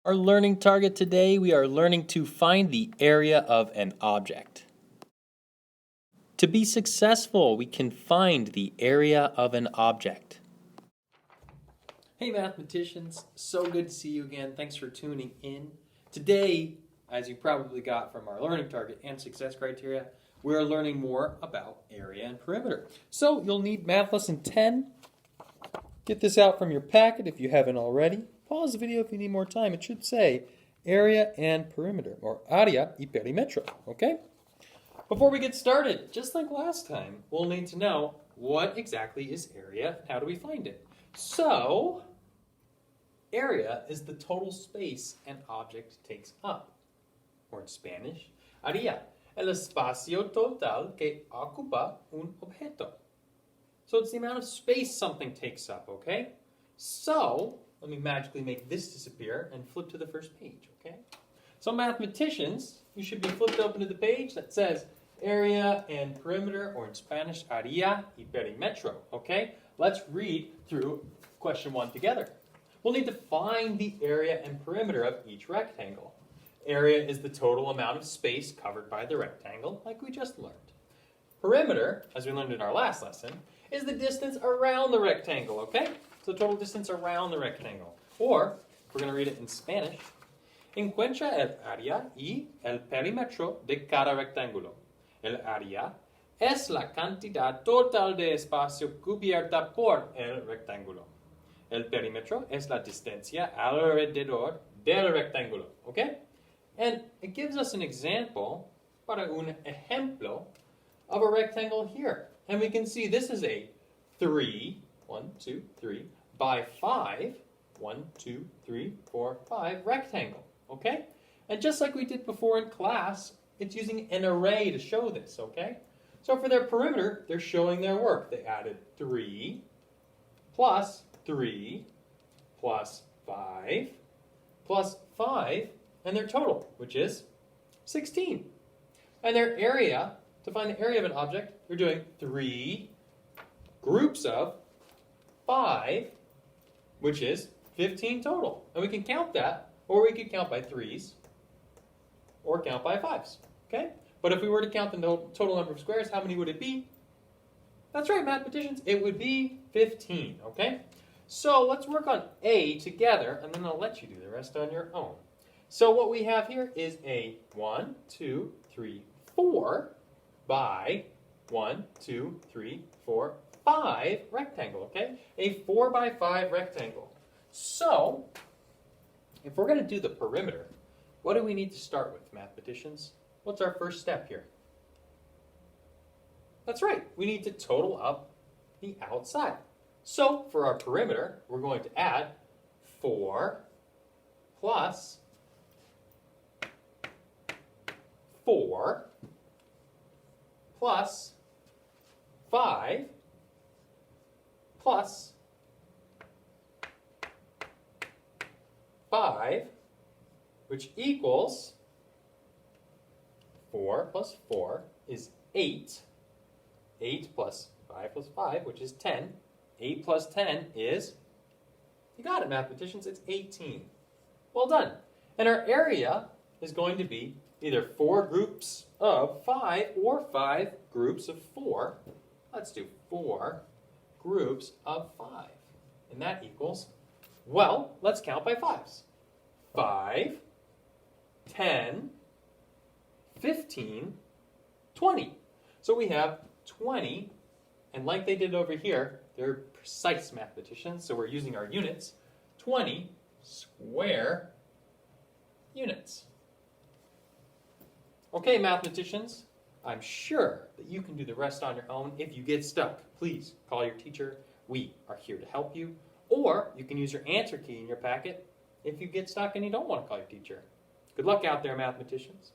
Our learning target today, we are learning to find the area of an object. To be successful, we can find the area of an object. Hey mathematicians, so good to see you again. Thanks for tuning in. Today, as you probably got from our learning target and success criteria, we're learning more about area and perimeter. So you'll need math lesson 10. Get this out from your packet if you haven't already. Pause the video if you need more time. It should say area and perimeter, or área y perímetro, okay? Before we get started, just like last time, we'll need to know what exactly is area and how do we find it. So, area is the total space an object takes up. Or in Spanish, área, el espacio total que ocupa un objeto. So it's the amount of space something takes up, okay? So, let me magically make this disappear and flip to the first page, okay? So mathematicians, you should be flipped open to the page that says area and perimeter, or in Spanish, área y perímetro, okay? Let's read through question 1 together. We'll need to find the area and perimeter of each rectangle. Area is the total amount of space covered by the rectangle, like we just learned. Perimeter, as we learned in our last lesson, is the distance around the rectangle, okay? So total distance around the rectangle. Or, we're going to read it in Spanish. Encuentra el área y el perímetro de cada rectángulo. El área es la cantidad total de espacio cubierta por el rectángulo. El perímetro es la distancia alrededor del rectángulo, okay? And it gives us an example, para un ejemplo, of a rectangle here. And we can see this is a 3 by 5, 5 rectangle, okay? And just like we did before in class, it's using an array to show this, okay? So for their perimeter, they're showing their work. They added 3 plus 5 plus 5, and their total, which is 16. And their area, to find the area of an object, they're doing 3 groups of 5, which is 15 total. And we can count that, or we could count by 3s, or count by 5s, okay? But if we were to count the total number of squares, how many would it be? That's right, mathematicians, it would be 15, okay? So let's work on A together, and then I'll let you do the rest on your own. So what we have here is a 1, 2, 3, 4 by 1, 2, 3, 4, 5 rectangle, okay? A 4 by 5 rectangle. So, if we're going to do the perimeter, what do we need to start with, mathematicians? What's our first step here? That's right, we need to total up the outside. So, for our perimeter, we're going to add 4 plus 4 plus 5 plus 5, which equals 4 plus 4 is 8. 8 plus 5 plus 5, which is 10. 8 plus 10 is, you got it, mathematicians, it's 18. Well done. And our area is going to be either 4 groups of 5 or 5 groups of 4. Let's do 4 groups of 5. And that equals, well, let's count by 5s. 5, 10, 15, 20. So we have 20, and like they did over here, they're precise mathematicians, so we're using our units, 20 square units. Okay, mathematicians, I'm sure that you can do the rest on your own. If you get stuck, please call your teacher. We are here to help you. Or you can use your answer key in your packet if you get stuck and you don't want to call your teacher. Good luck out there, mathematicians.